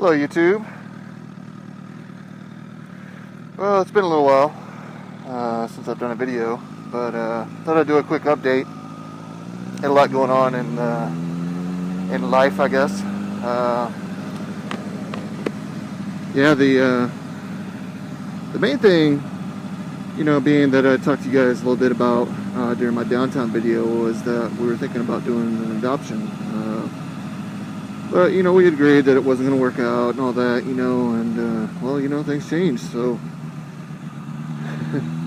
Hello YouTube. Well, it's been a little while since I've done a video, but thought I'd do a quick update. Had a lot going on in life, I guess. Yeah, the main thing, being that I talked to you guys a little bit about during my downtown video, was that we were thinking about doing an adoption. But, we had agreed that it wasn't going to work out and all that, and, well, things changed, so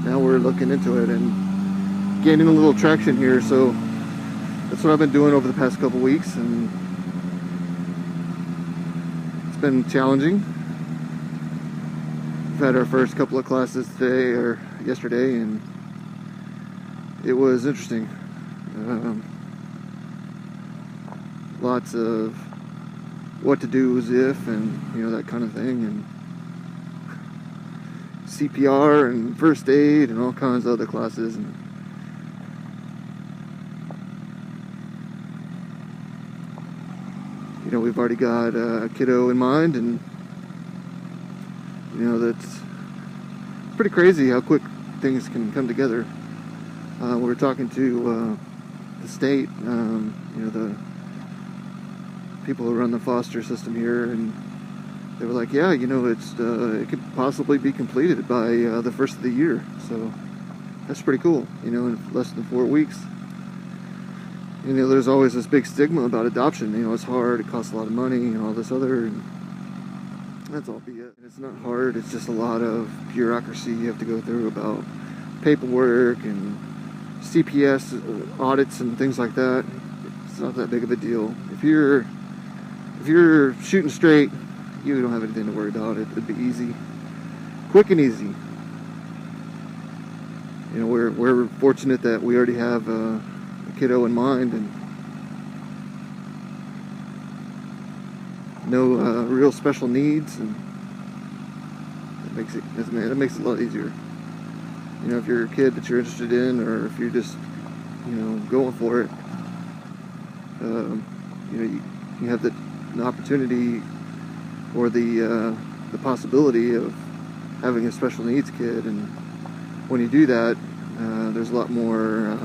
now we're looking into it and gaining a little traction here, so that's what I've been doing over the past couple weeks, and it's been challenging. We've had our first couple of classes today, or yesterday, and it was interesting. Lots of what to do as if, and that kind of thing, and CPR and first aid and all kinds of other classes. And we've already got a kiddo in mind, and that's pretty crazy how quick things can come together. We were talking to the state, the people who run the foster system here, and they were like, yeah, it could possibly be completed by the first of the year, so that's pretty cool, in less than 4 weeks. There's always this big stigma about adoption, it's hard, it costs a lot of money, and all this other, and that's all BS. It's not hard, it's just a lot of bureaucracy you have to go through about paperwork and CPS audits and things like that. It's not that big of a deal. If you're shooting straight, you don't have anything to worry about. It'd be easy, quick and easy. We're fortunate that we already have a kiddo in mind, and no real special needs, and that makes it a lot easier. If you're a kid that you're interested in, or if you're just going for it, you have the opportunity or the possibility of having a special needs kid, and when you do that, there's a lot more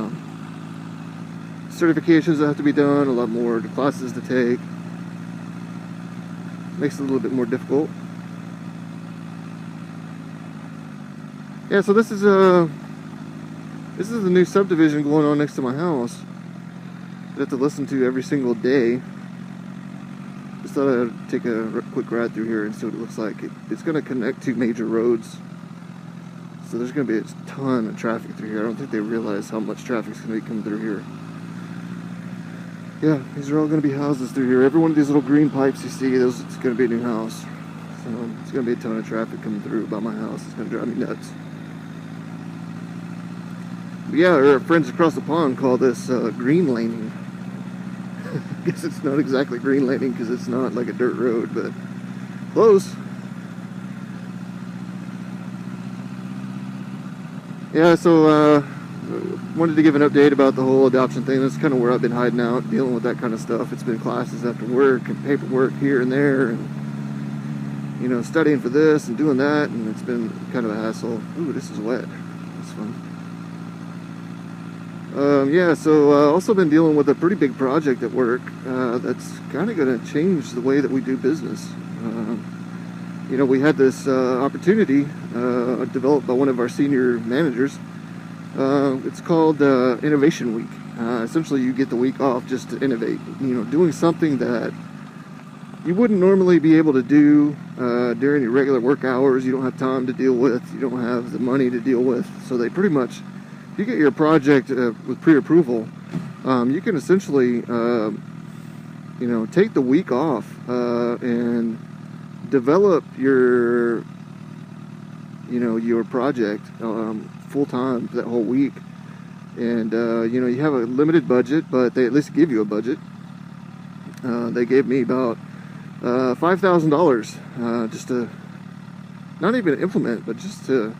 certifications that have to be done, a lot more classes to take. Makes it a little bit more difficult. Yeah, so this is a new subdivision going on next to my house. I have to listen to every single day. Just thought I'd take a quick ride through here and see what it looks like. It's going to connect two major roads, so there's going to be a ton of traffic through here. I don't think they realize how much traffic is going to be coming through here. Yeah, these are all going to be houses through here. Every one of these little green pipes you see, it's going to be a new house. So it's going to be a ton of traffic coming through by my house. It's going to drive me nuts. But yeah, our friends across the pond call this green laning. I guess it's not exactly green laning because it's not like a dirt road, but close. Yeah, so wanted to give an update about the whole adoption thing. That's kind of where I've been hiding out, dealing with that kind of stuff. It's been classes after work and paperwork here and there, and studying for this and doing that, and it's been kind of a hassle. Ooh, this is wet. That's fun. Yeah, so also been dealing with a pretty big project at work that's kind of going to change the way that we do business. We had this opportunity developed by one of our senior managers. It's called Innovation Week. Essentially, you get the week off just to innovate. Doing something that you wouldn't normally be able to do during your regular work hours. You don't have time to deal with. You don't have the money to deal with. So they pretty much, if you get your project with pre-approval, you can essentially, take the week off and develop your project full-time for that whole week. And you have a limited budget, but they at least give you a budget. They gave me about $5,000 just to not even implement, but just to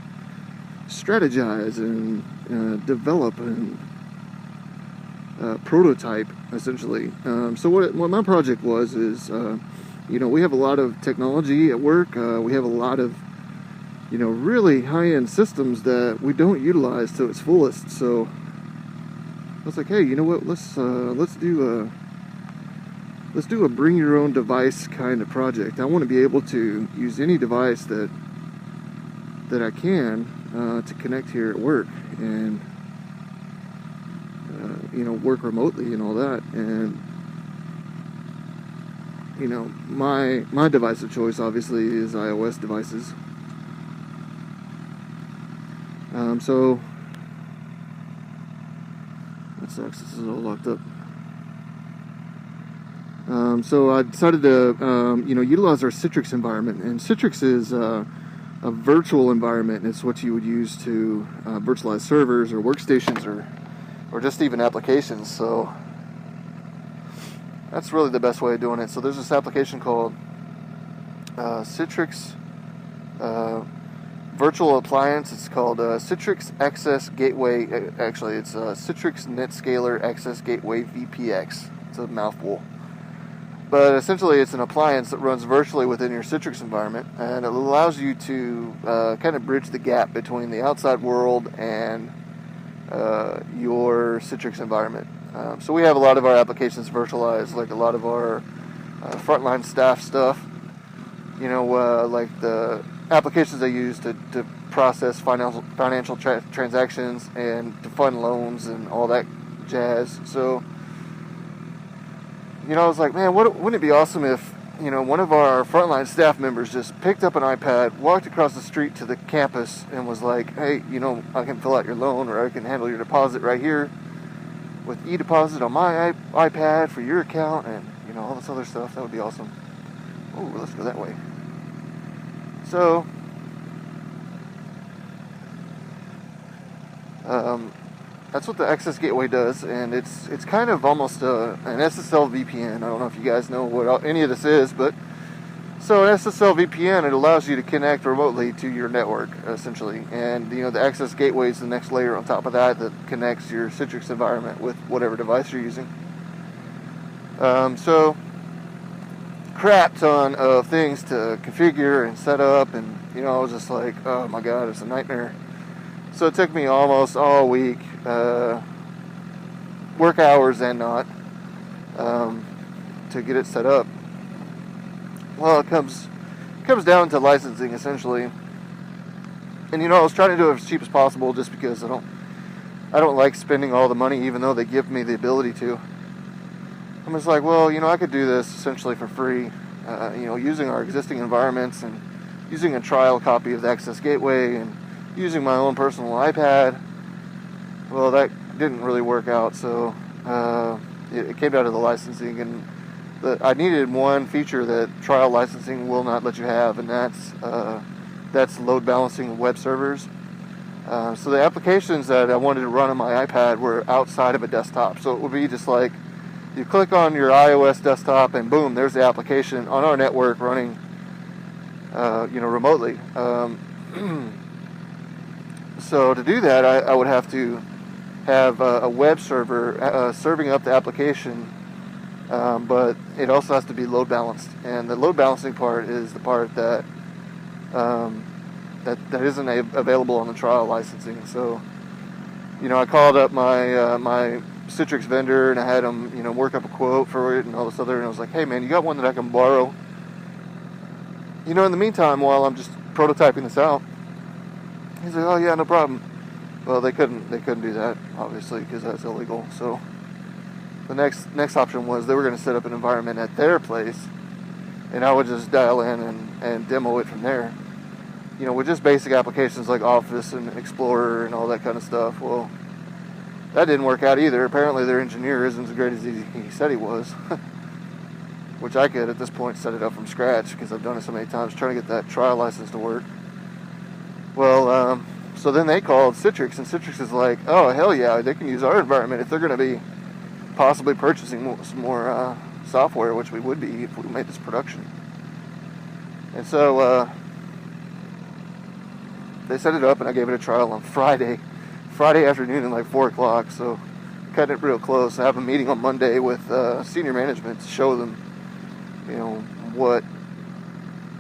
strategize and develop and prototype, essentially. So what my project was is we have a lot of technology at work. We have a lot of, really high-end systems that we don't utilize to its fullest. So I was like, hey, you know what? Let's do a bring your own device kind of project. I want to be able to use any device that I can to connect here at work and work remotely and all that. And my device of choice obviously is iOS devices. So that sucks. This is all locked up. So I decided to utilize our Citrix environment, and Citrix is a virtual environment. It's what you would use to virtualize servers or workstations or just even applications. So that's really the best way of doing it. So there's this application called Citrix Virtual Appliance. It's called Citrix Access Gateway. Actually, it's Citrix NetScaler Access Gateway VPX. It's a mouthful. But essentially, it's an appliance that runs virtually within your Citrix environment, and it allows you to kind of bridge the gap between the outside world and your Citrix environment. So we have a lot of our applications virtualized, like a lot of our frontline staff stuff. Like the applications they use to process financial transactions and to fund loans and all that jazz. So, I was like, man, wouldn't it be awesome if, one of our frontline staff members just picked up an iPad, walked across the street to the campus, and was like, hey, I can fill out your loan, or I can handle your deposit right here with e-deposit on my iPad for your account, and, all this other stuff. That would be awesome. Oh, let's go that way. So, that's what the Access Gateway does, and it's kind of almost an SSL VPN. I don't know if you guys know what any of this is, but so an SSL VPN, it allows you to connect remotely to your network, essentially. And the Access Gateway is the next layer on top of that connects your Citrix environment with whatever device you're using. So crap ton of things to configure and set up, and I was just like, oh my god, it's a nightmare. So it took me almost all week, work hours and not, to get it set up. Well, it comes down to licensing, essentially. And I was trying to do it as cheap as possible, just because I don't like spending all the money, even though they give me the ability to. I'm just like, well, I could do this essentially for free, using our existing environments and using a trial copy of the Access Gateway and using my own personal iPad. Well, that didn't really work out, so it came down to the licensing, and I needed one feature that trial licensing will not let you have, and that's load balancing web servers. So the applications that I wanted to run on my iPad were outside of a desktop, so it would be just like you click on your iOS desktop and boom, there's the application on our network running remotely. So to do that, I would have to have a web server serving up the application, but it also has to be load balanced. And the load balancing part is the part that isn't available on the trial licensing. So, I called up my Citrix vendor, and I had them, work up a quote for it and all this other. And I was like, hey man, you got one that I can borrow? In the meantime, while I'm just prototyping this out. He's like, oh yeah, no problem. Well, they couldn't do that, obviously, because that's illegal. So the next option was they were going to set up an environment at their place, and I would just dial in and demo it from there. With just basic applications like Office and Explorer and all that kind of stuff. Well, that didn't work out either. Apparently their engineer isn't as great as he said he was. Which I could, at this point, set it up from scratch, because I've done it so many times trying to get that trial license to work. Well, so then they called Citrix, and Citrix is like, oh, hell yeah, they can use our environment if they're going to be possibly purchasing some more software, which we would be if we made this production. And so they set it up, and I gave it a trial on Friday afternoon at like 4 o'clock, so cut it real close. I have a meeting on Monday with senior management to show them,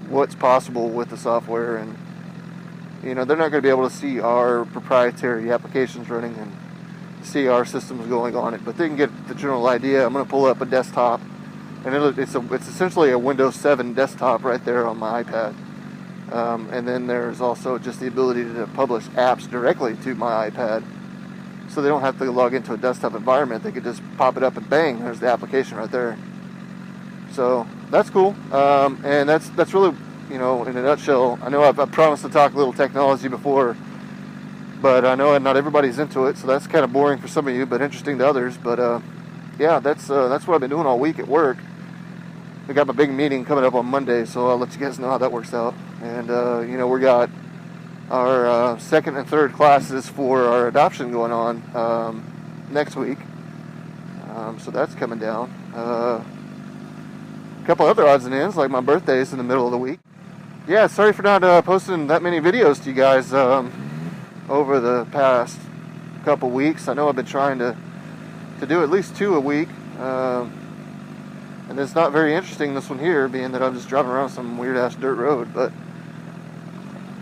what's possible with the software, and they're not going to be able to see our proprietary applications running and see our systems going on it, but they can get the general idea. I'm going to pull up a desktop, and it's essentially a Windows 7 desktop right there on my iPad. And then there's also just the ability to publish apps directly to my iPad, so they don't have to log into a desktop environment. They could just pop it up and bang, there's the application right there. So that's cool, and that's really, in a nutshell. I know I've promised to talk a little technology before, but I know not everybody's into it, so that's kind of boring for some of you, but interesting to others. But yeah, that's what I've been doing all week at work. I got my big meeting coming up on Monday, so I'll let you guys know how that works out. And we got our second and third classes for our adoption going on next week, so that's coming down. A couple other odds and ends, like my birthday is in the middle of the week. Yeah, sorry for not posting that many videos to you guys over the past couple weeks. I know I've been trying to do at least 2 a week, and it's not very interesting, this one here, being that I'm just driving around some weird ass dirt road, but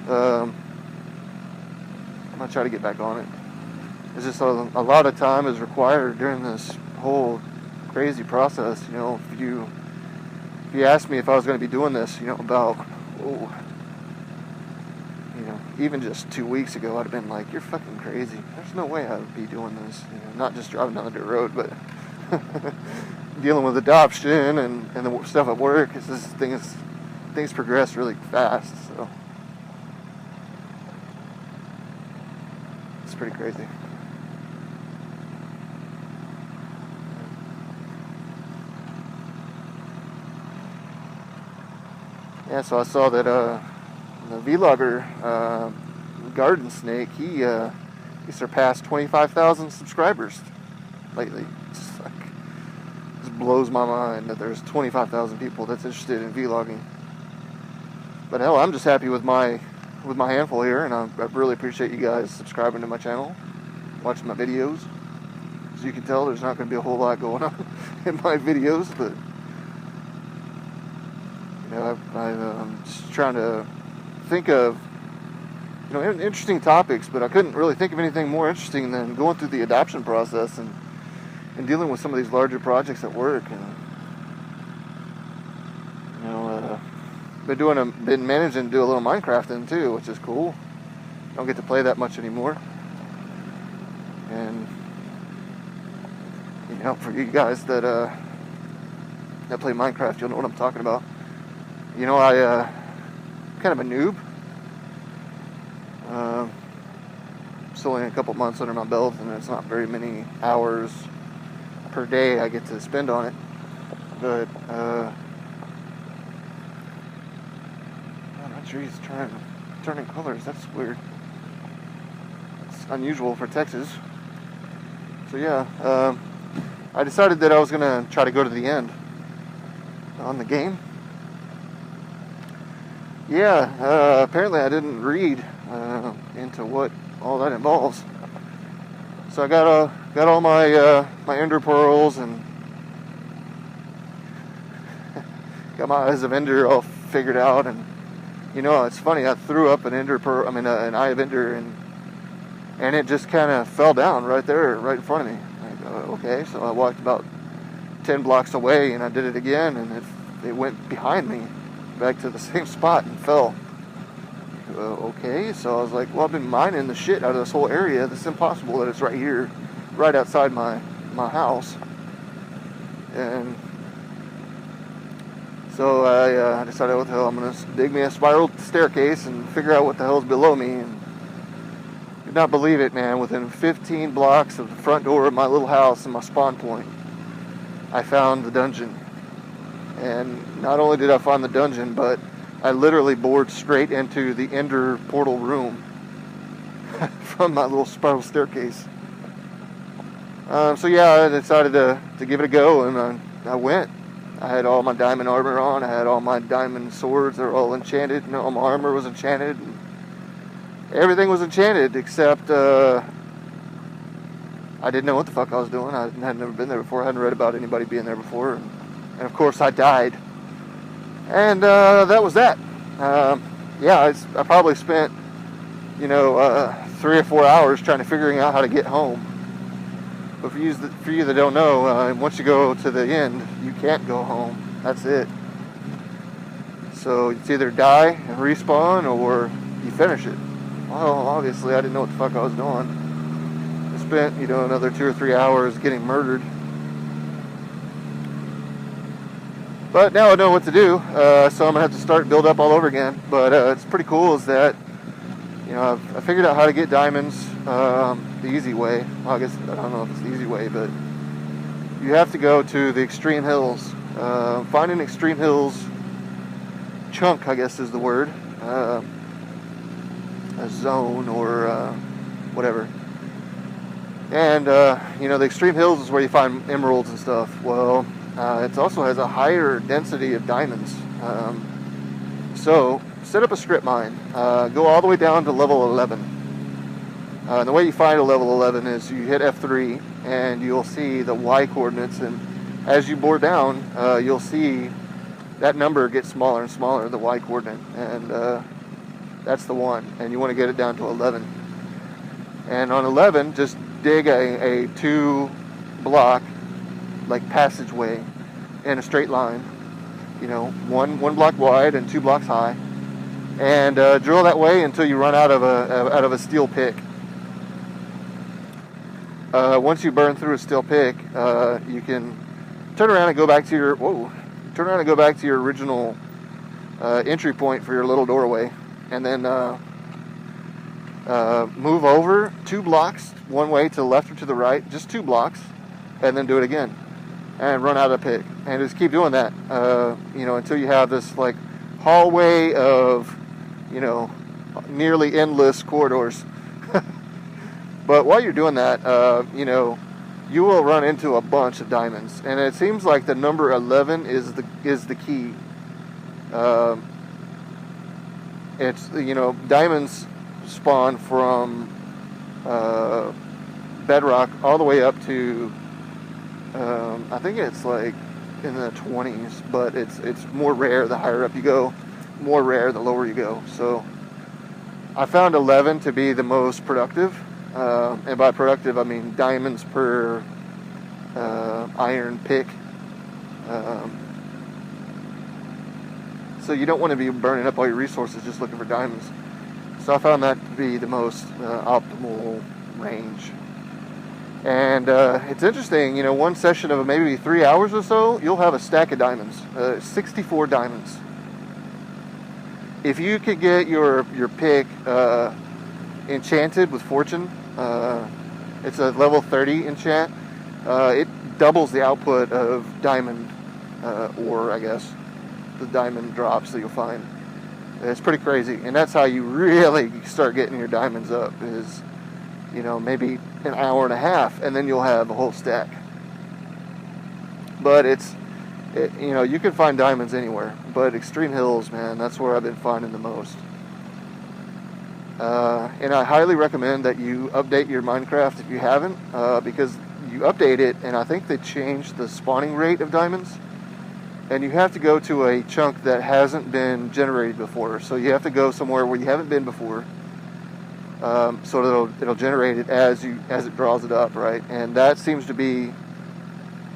I'm gonna try to get back on it. It's just a lot of time is required during this whole crazy process. If you asked me if I was going to be doing this, about even just 2 weeks ago, I'd have been like, you're fucking crazy. There's no way I would be doing this. Not just driving down the dirt road, but dealing with adoption and the stuff at work. Things progress really fast, so it's pretty crazy. Yeah, so I saw that the vlogger Garden Snake, he surpassed 25,000 subscribers lately. Just blows my mind that there's 25,000 people that's interested in vlogging. But hell, I'm just happy with my handful here, and I really appreciate you guys subscribing to my channel, watching my videos. As you can tell, there's not going to be a whole lot going on in my videos, but I'm just trying to think of interesting topics, but I couldn't really think of anything more interesting than going through the adoption process and dealing with some of these larger projects at work. And been managing to do a little Minecrafting too, which is cool. Don't get to play that much anymore. And for you guys that play Minecraft, you'll know what I'm talking about. I'm kind of a noob. It's only a couple months under my belt, and it's not very many hours per day I get to spend on it. But my tree's turning colors. That's weird. It's unusual for Texas. So yeah, I decided that I was gonna try to go to the end on the game. Yeah, apparently I didn't read into what all that involves. So I got all my my ender pearls and got my eyes of ender all figured out. And it's funny, I threw up an ender pearl, an eye of ender, and it just kind of fell down right there, right in front of me. Okay, so I walked about 10 blocks away, and I did it again, and it went behind me, back to the same spot, and fell. Okay, so I was like, well, I've been mining the shit out of this whole area. It's impossible that it's right here, right outside my house. And so I decided, what the hell, I'm going to dig me a spiral staircase and figure out what the hell's below me. And could not believe it, man. Within 15 blocks of the front door of my little house and my spawn point, I found the dungeon. And not only did I find the dungeon, but I literally bored straight into the ender portal room from my little spiral staircase. So yeah, I decided to give it a go, and I went. I had all my diamond armor on. I had all my diamond swords. They were all enchanted. And all my armor was enchanted. And everything was enchanted except I didn't know what the fuck I was doing. I had never been there before. I hadn't read about anybody being there before. And of course I died. And that was that. Yeah, I probably spent, 3 or 4 hours trying to figuring out how to get home. But for you that don't know, once you go to the end, you can't go home. That's it. So it's either die and respawn, or you finish it. Well, obviously I didn't know what the fuck I was doing. I spent, another 2 or 3 hours getting murdered. But now I know what to do, so I'm going to have to start build up all over again. But it's pretty cool is that, I figured out how to get diamonds the easy way. Well, I guess, I don't know if it's the easy way, but you have to go to the extreme hills. Find an extreme hills chunk, I guess is the word. A zone or whatever. And, the extreme hills is where you find emeralds and stuff. Well, it also has a higher density of diamonds. So set up a strip mine. Go all the way down to level 11. And the way you find a level 11 is you hit F3 and you'll see the Y coordinates, and as you bore down, you'll see that number gets smaller and smaller, the Y coordinate, and that's the one, and you want to get it down to 11. And on 11, just dig a 2-block like passageway in a straight line, one block wide and 2 blocks high, and drill that way until you run out of a steel pick. Once you burn through a steel pick, you can turn around and go back to your original entry point for your little doorway, and then move over 2 blocks one way to the left or to the right, just 2 blocks, and then do it again and run out of pick, and just keep doing that until you have this like hallway of nearly endless corridors. But while you're doing that, you will run into a bunch of diamonds, and it seems like the number 11 is the key. It's diamonds spawn from bedrock all the way up to I think it's like in the 20s, but it's more rare the higher up you go, more rare the lower you go. So I found 11 to be the most productive, and by productive I mean diamonds per iron pick. So you don't want to be burning up all your resources just looking for diamonds. So I found that to be the most optimal range. And it's interesting, one session of maybe 3 hours or so, you'll have a stack of diamonds, 64 diamonds. If you could get your pick enchanted with fortune, it's a level 30 enchant, it doubles the output of diamond ore, I guess, the diamond drops that you'll find. It's pretty crazy, and that's how you really start getting your diamonds up, is maybe an hour and a half, and then you'll have a whole stack. But you can find diamonds anywhere, but extreme hills, man, that's where I've been finding the most. And I highly recommend that you update your Minecraft if you haven't, because you update it, and I think they changed the spawning rate of diamonds, and you have to go to a chunk that hasn't been generated before. So you have to go somewhere where you haven't been before, so it'll generate it as it draws it up, right? And that seems to be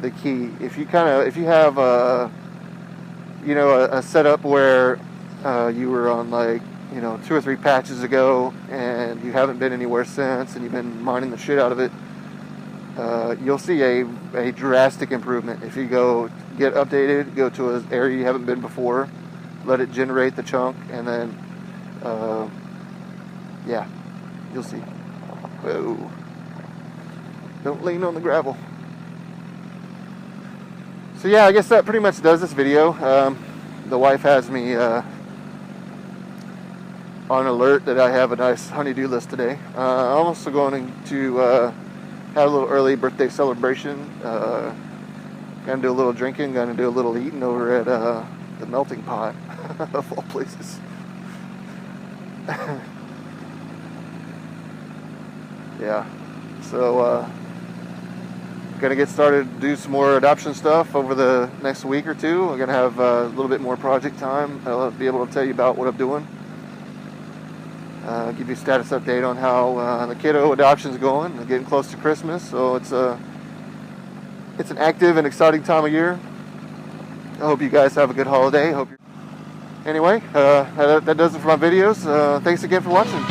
the key. If you have a setup where you were on like 2 or 3 patches ago and you haven't been anywhere since, and you've been mining the shit out of it, you'll see a drastic improvement. If you get updated, go to an area you haven't been before, let it generate the chunk, and then yeah, you'll see. Whoa, don't lean on the gravel. So yeah, I guess that pretty much does this video. The wife has me on alert that I have a nice honey-do list today. I'm also going to have a little early birthday celebration. Gonna do a little drinking, gonna do a little eating over at the Melting Pot, of all places. Yeah, so Gonna get started to do some more adoption stuff over the next week or two. I'm gonna have a little bit more project time. I'll be able to tell you about what I'm doing. Give you a status update on how the kiddo adoption is going. We're getting close to Christmas, so it's an active and exciting time of year. I hope you guys have a good holiday. Anyway, that does it for my videos. Thanks again for watching.